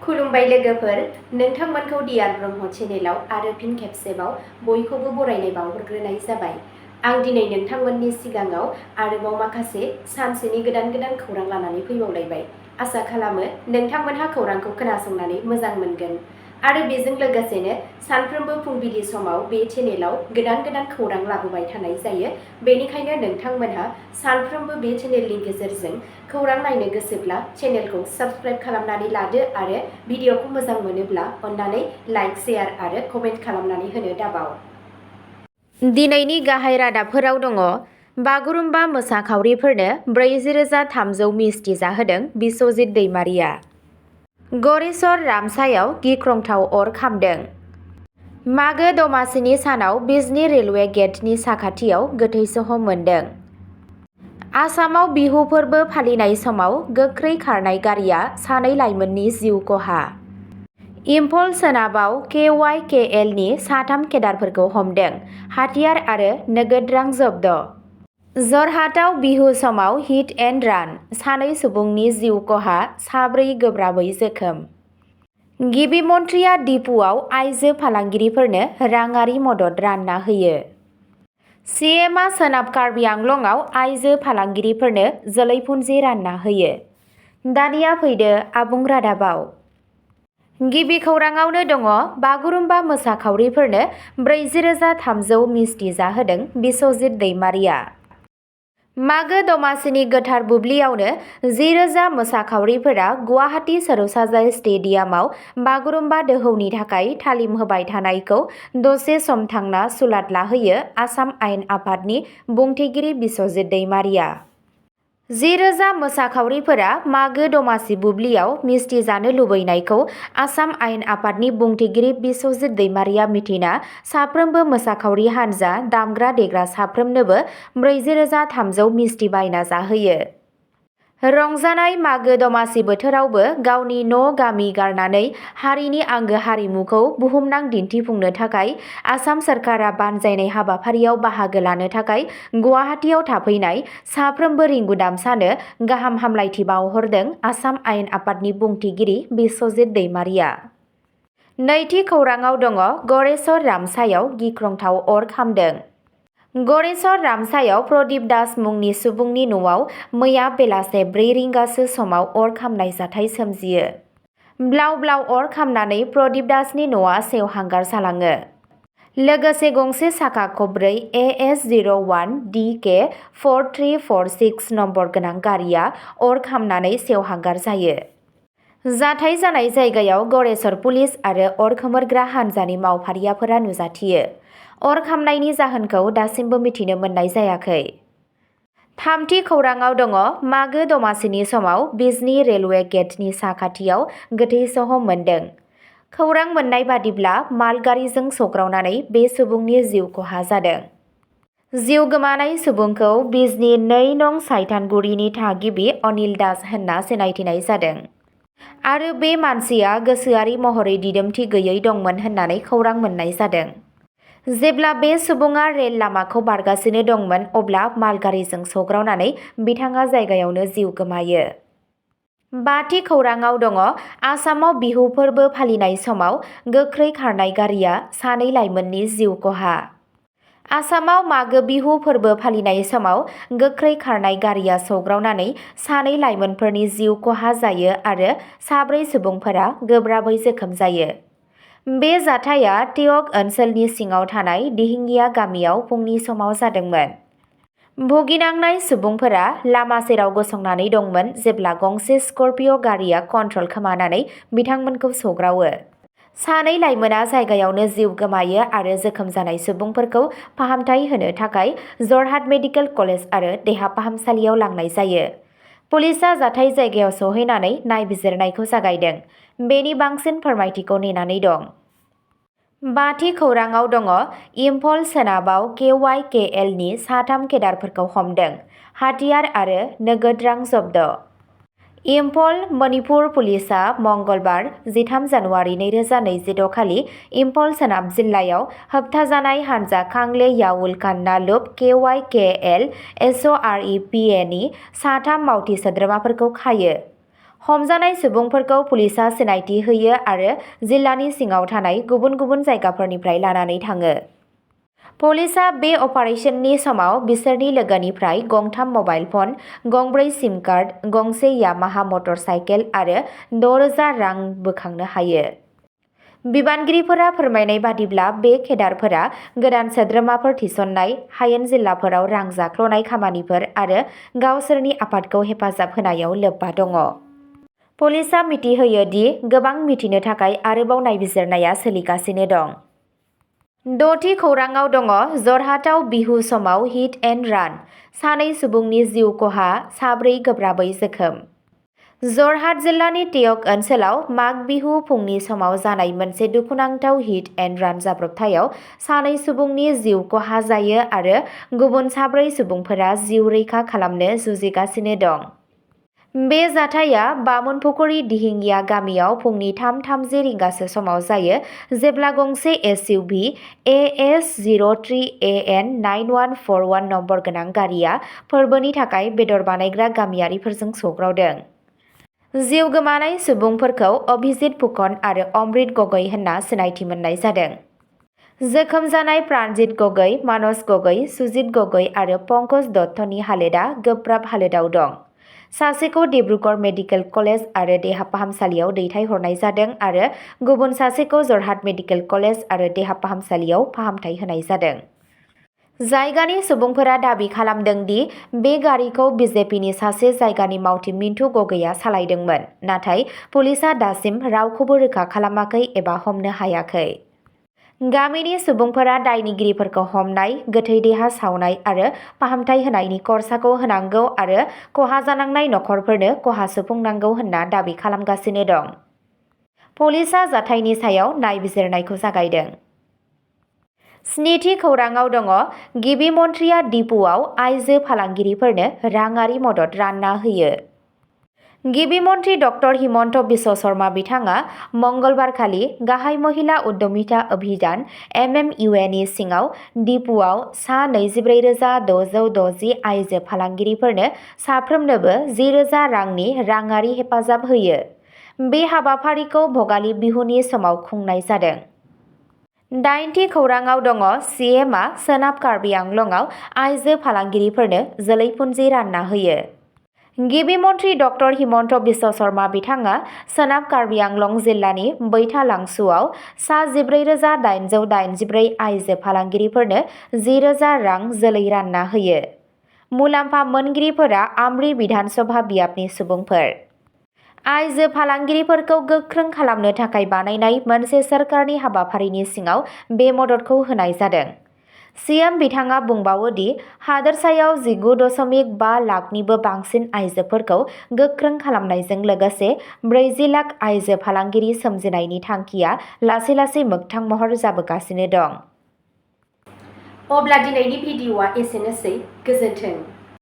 खुलुमबाय लोगोफोर, नोंथांमोनखौ डियार ब्रह्म चेनेलाव आरो फिन खेबसेबाव बयखौबो बरायनाय बावहरग्रोनाय जाबाय। आं दिनै नोंथांमोननि सिगाङाव आरोबाव माखासे सानसेनि गोदान खौरां लानानै फैबावलायबाय। आसा खालामो नोंथांमोनहा खौरांखौ खोनासंनानै मोजां मोनगोन आरो बेजों लोगोसेनो सानफ्रोमबो फुंबिलि समाव बे चेनेलाव गोदान खौरां लाबोबाय थानाय जायो। बेनिखायनो नोंथांमोनहा सानफ्रोमबो बे चेनेलनि गेजेरजों खौरां नायनो गोसोब्ला चेनेलखौ साबस्क्राइब खालामनानै लादो आरो भिडिअखौ मोजां मोनोब्ला अन्नानै लाइक, शेयार आरो कमेन्ट खालामनानै होनो दाबाव। दिनैनि गाहाय रादाबफोराव दङ। बागुरुम्बा मोसाखावरिफोरनो 40,300 मिस्टि जाहोदों बिस्वजित दैमारिया। गरेस्वर रामसायाव गिख्रंथाव अर खामदों। मागो दमासिनि सानाव बिजनी रेलवे गेटनि साखाथियाव गोथै सह मोनदों। आसामाव बिहु फोरबो फालिनाय समाव गोख्रै खारनाय गारिया सानै लाइमोननि जिउ खहा। इम्फल सोनाबाव KYKLनि 3 केडारफोरखौ हमदों। हाथियार आरो नोगोद रां जब्द। जरहाटआव बिहु समाव हिट एन्ड रान, 2 सुबुंनि जिउ खहा, 4 गोब्राबै जोखोम। गिबि मन्थ्रिया डिपुआव आइजो फालांगिरिफोरनो राङारि मदद रानना होयो। CMआ सोनाब कार्बि आंलंआव आइजो फालांगिरिफोरनो जोलैपुन्जि रानना होयो। दानिया फैदो आबुं रादाबाव। गिबि खौराङावनो दङ बागुरुम्बा मोसाखावरिफोरनो 40,300 मिस्टि जाहोदों बिस्वजित दैमारिया। मागो दमासिनि गोथार बुब्लियावनो 10,000 मोसाखावरिफोरा गुवाहाटी सरुसाजाय स्टेडियामाव बागुरुम्बा दोहौनि थाखाय थालिम होबाय थानायखौ दसे सम थांना सुलाद लाहोयो आसाम आयेन आफादनि बुंथिगिरि बिस्वजित दैमारिया। 10,000 मोसाखावरिफोरा मागो दमासि बुब्लियाव मिस्टि जानो लुबैनायखौ आसाम आयेन आफादनि बुंथिगिरि बिस्वजित दैमारिया मिथिना साफ्रोमबो मोसाखावरि हानजा दामग्रा देग्रा साफ्रोमनोबो 40,300 मिस्टि बायना जाहोयो। रंजानाय मागो दमासि बोथोरावबो गावनि न' गामि गारनानै हारिनि आंगो हारिमुखौ बुहुमनां दिन्थिफुंनो थाखाय आसाम सोरखारा बानजायनाय हाबाफारियाव बाहागो लानो थाखाय गुवाहाटीयाव थाफैनाय साफ्रोमबो रिंगुदामसानो गाहाम हामलायथि बावहरदों आसाम आयेन आफादनि बुंथिगिरि बिस्वजित दैमारिया। नैथि खौराङाव दङ गरेस्वर रामसायाव गिख्रंथाव अर खामदों। गरेस्वर रामसायाव प्रदीप दास मुंनि सुबुंनि न'आव मैया बेलासे 4 रिंगासो समाव अर खामनाय जाथाय सोमजियो। ब्लाव ब्लाव अर खामनानै प्रदीप दासनि न'आ सेवहांगार जालाङो। लोगोसे गंसे साखा खबब्रै AS01 DK 4346 नम्बर गोनां गारिया अर खामनानै सेवहांगार जायो। जाथाय जानाय जायगायाव गरेस्वर पुलिस आरो अर खोमोरग्रा हानजानि मावफारियाफोरा नुजाथियो। अर खामनायनि जाहोनखौ दासिमबो मिथिनो मोननाय जायाखै। थामथि खौराङाव दङ मागो दमासिनि समाव बिजनी रेलवे गेटनि साखाथियाव गोथै सह मोनदों। खौरां मोननाय बादिब्ला मालगारिजों सौग्रावनानै बे सुबुंनि जिउ खहा जादों। जिउ गोमानाय सुबुंखौ बिजनी 2 नं साइथानगुरिनि थागिबि अनिल दास होनना सिनायथिनाय जादों आरो बे मानसिया गोसोआरि महरै दिदोमथि गैयै दंमोन होननानै खौरां मोननाय जादों। जेब्ला बे सुबुङा रेल लामाखौ बारगासिनो दंमोन अब्ला मालगारिजों सौग्रावनानै बिथाङा जायगायावनो जिउ गोमायो। बाथि खौराङाव दङ आसामाव बिहु फोरबो फालिनाय समाव गोख्रै खारनाय गारिया 2 लाइमोननि जिउ खहा। आसामाव मागो बिहु फोरबो फालिनाय समाव गोख्रै खारनाय गारिया सौग्रावनानै 2 लाइमोनफोरनि जिउ खहा जायो आरो 4 सुबुंफोरा गोब्राबै जोखोम जायो। बे जाथाया टियक ओनसोलनि सिङाव थानाय दिहिंगिया गामियाव फुंनि समाव जादोंमोन। भुगिनांनाय सुबुंफोरा लामा सेराव गसंनानै दंमोन जेब्ला गंसे स्कर्पिय' गारिया कन्ट्रल खोमानानै बिथांमोनखौ सौग्रावो। 2 लाइमोना जायगायावनो जिउ गोमायो आरो जोखोम जानाय सुबुंफोरखौ फाहामथाय होनो थाखाय जरहाट मेडिकेल कलेज आरो देहा फाहामसालियाव लांनाय जायो। पुलिसआ जाथाय जायगायाव सौहैनानै नायबिजिरनायखौ जागायदों। बेनि बांसिन फोरमायथिखौ नेनानै दं। बाथि खौराङाव दङ इम्फल सोनाबाव KYKLनि 3 केडारफोरखौ हमदों। हाथियार आरो नोगोद रां जब्द। इम्फल मणिपुर पुलिसआ मंगलबार 13 जानुवारि 2026 खालि इम्फल सोनाब जिल्लायाव होबथाजानाय हानजा कांले याउल कान्ना लुप KYKL SOREPAनि 3 मावथि सोद्रोमाफोरखौ खायो। हमजानाय सुबुंफोरखौ पुलिसा सिनायथि होयो आरो जिल्लानि सिङाव थानाय गुबुन गुबुन जायगाफोरनिफ्राय लानानै थाङो। पुलिसा बे अपारेशननि समाव बिसोरनि लोगोनिफ्राय गंथाम मबाइल फन, गंब्रै सिम कार्ड, गंसे यामाहा मटर साइकेल आरो 6,000 रां बोखांनो हायो। बिबानगिरिफोरा फोरमायनाय बादिब्ला बे केडारफोरा गोदान सोद्रोमाफोर थिसननाय, हायेन जिल्लाफोराव रां जाख्ल'नाय खामानिफोर आरो गावसोरनि आफादखौ हेफाजाब होनायाव लोब्बा दङ। पुलिसा मिथिहोयो दि गोबां मिथिनो थाखाय आरोबाव नायबिजिरनाया सोलिगासिनो दं। 6थि खौरांआव दङ जरहाटआव बिहु समाव हिट एन्ड रान, 2 सुबुंनि जिउ खहा, 4 गोब्राबै जोखोम। जरहाट जिल्लानि टेक ओनसोलाव माग बिहु फुंनि समाव जानाय मोनसे दुखुनांथाव हिट एन्ड रान जाब्रबथायाव 2 सुबुंनि जिउ खहा जायो आरो गुबुन 4 सुबुंफोरा जिउ रैखा खालामनो जुजिगासिनो दं। बे जाथाया बामुनपुखुरी दिहिंगिया गामियाव फुंनि 3:30 रिंगासो समाव जायो जेब्ला गंसे एसइउभि AS03AN 9141 नम्बर गोनां गारिया फोरबोनि थाखाय बेदर बानायग्रा गामियारिफोरजों सौग्रावदों। जिउ गोमानाय सुबुंफोरखौ अभिजित फुकन आरो अमृत गगৈ होनना सिनायथि मोननाय जादों। जोखोम जानाय प्राणजित गगৈ, मानस गगৈ, सुजित गगৈ आरो पंकज दत्तनि हालोदआ गोब्राब हालोदाव दं। सासेखौ डिब्रुगड़ मेडिकेल कलेज आरो देहा फाहामसालियाव दैथायहरनाय जादों आरो गुबुन सासेखौ जरहाट मेडिकेल कलेज आरो देहा फाहामसालियाव फाहामथाय होनाय जादों। जायगानि सुबुंफोरा दाबि खालामदों दि बे गारिखौ बिजेपिनि सासे जायगानि मावथि मिन्टु गगैआ सालायदोंमोन, नाथाय पुलिसा दासिम रावखौबो रोखा खालामाखै एबा हमनो हायाखै। गामिनि सुबुंफोरा दायनिगिरिफोरखौ हमनाय, गोथै देहा सावनाय आरो फाहामथाय होनायनि खरसाखौ होनांगौ आरो खहा जानांनाय नखरफोरनो खहा सुफुंनांगौ होनना दाबि खालामगासिनो दं। पुलिसा जाथायनि सायाव नायबिजिरनायखौ जागायदों। 7थि खौरांआव दङ गिबि मन्थ्रिया डिपुआव आइजो फालांगिरिफोरनो राङारि मदद रानना होयो। गिबि मन्थ्रि डक्टर हिमन्त बिश्व शर्मा बिथाङा मंगलबारखालि गाहाय महिला उद्यमिता अभियान MMUAनि सिङाव डिपुआव सा 24,660 आइजो फालांगिरिफोरनो साफ्रोमनोबो 10,000 रांनि राङारि हेफाजाब होयो। बे हाबाफारिखौ भगाली बिहुनि समाव खुंनाय जादों। 8थि खौरांआव दङ CMआ सोनाब कार्बि आंलंआव आइजो फालांगिरिफोरनो जोलैपुन्जि रानना होयो। गिबि मन्थ्रि डक्टर हिमन्त बिश्व शर्मा बिथाङा सोनाब कार्बि आंलं जिल्लानि बैथालांसुआव सा 14,884 आइजो फालांगिरिफोरनो 10,000 रां जोलै रानना होयो। मुलाम्फा मोनगिरिफोरा आमरि बिधान सभा बियाबनि सुबुंफोर। आइजो फालांगिरिफोरखौ गोख्रों खालामनो थाखाय बानायनाय मोनसे सोरखारनि हाबाफारिनि सिङाव बे मददखौ होनाय जादों। CM बिथाङा बुंबावो दि हादोरसायाव 19.5 लाखनिबो बांसिन आइजोफोरखौ गोख्रों खालामनायजों लोगोसे 40 लाख आइजो फालांगिरि सोमजिनायनि थांखिया लासै लासै मोगथां महर जाबोगासिनो दं। अब्ला दिनैनि भिडिअ'आ एसेनोसै। गोजोन्थों।